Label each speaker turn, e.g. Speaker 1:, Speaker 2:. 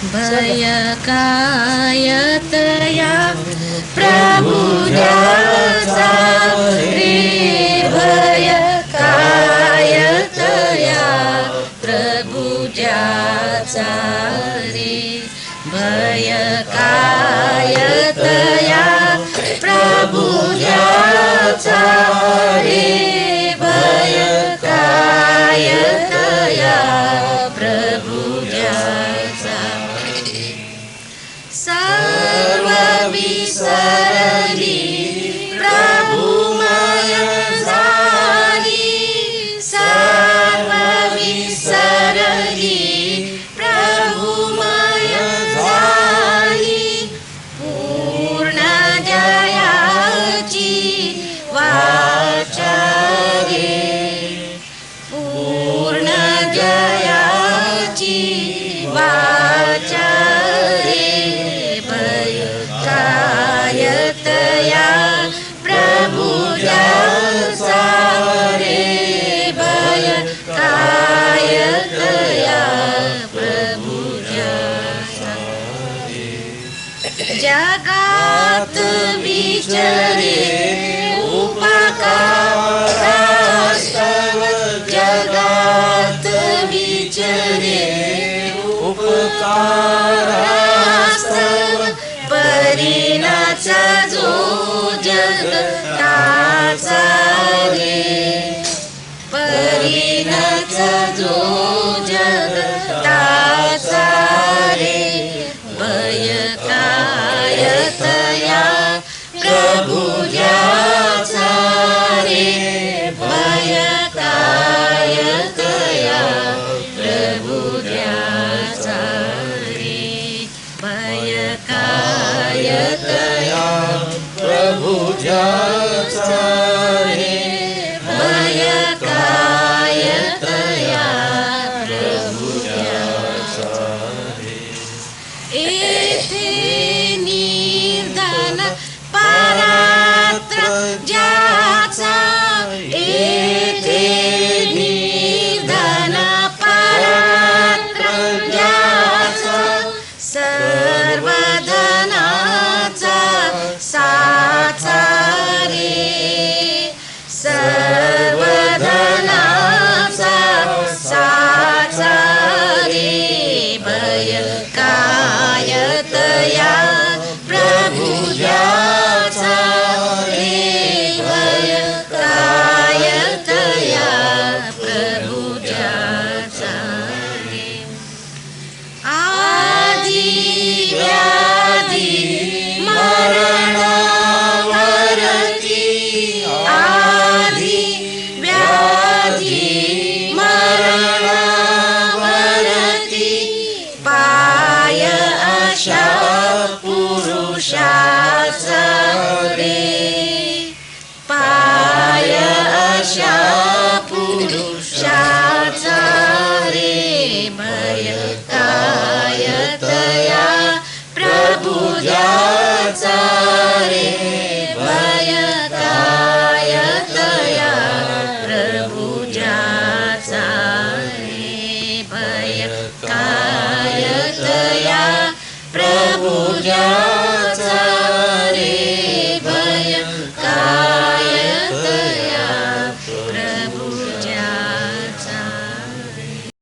Speaker 1: भय कायतया प्रभुजाचा रे भय कायतया प्रभुजाचा रे भय कायतया प्रभुजाचा रे भय कायतया प्रभुजाचा सर्व विसरली प्रभुमय झाली सर्व विसरली प्रभुमय झाली पूर्ण जयाची वाचा रे पूर्ण जयाची वाचा कायतया प्रभुजाचा रे भय कायतया प्रभुजाचा जगात विचरे उपकारास्तव जगात विचरे उपकारास्तव परीनाचा जो जगताचा रे परीनाचा जो जगताचा रे भय कायतया प्रभुजाचा रे भय कायतया प्रभुजाचा रे भय कायतया
Speaker 2: प्रभुजाचा रे
Speaker 1: भय कायतया प्रभुजाचा
Speaker 2: रे
Speaker 1: येथे निर्धन परात्र ज्याचा येथे निर्धन परात्र ज्याचा सर्व धनाचा साचा रे सर्व धनाचा साचा रे भय कायतया प्रभुजाचा रे भय कायतया प्रभुजाचा रे आदि व्याधी मरणावरती आदि व्याधी मरणावरती पाय अशा पुरुषाचा रे पाय अशा पुरुषाचा रे भय कायतया प्रभुजाचा रे भय कायतया प्रभुजाचा रे भय